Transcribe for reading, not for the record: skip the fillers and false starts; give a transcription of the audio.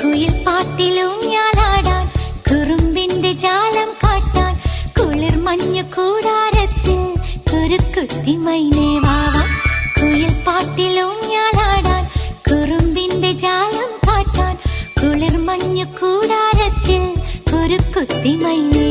കുയിൽ പാട്ടിലൂഞ്ഞാലാടാൻ കുറുമ്പിന്റെ ജാലം കാട്ടാൻ കുളിർ മഞ്ഞു കൂടാരത്തിൽ കുരുക്കുത്തി മൈനേ വാവാ. കുയിൽ പാട്ടിലൂഞ്ഞാലാടാൻ കുറുമ്പിന്റെ ജാലം കാട്ടാൻ കുളിർ മഞ്ഞു കൂടാരത്തിൽ കുരുക്കുത്തി മൈനേ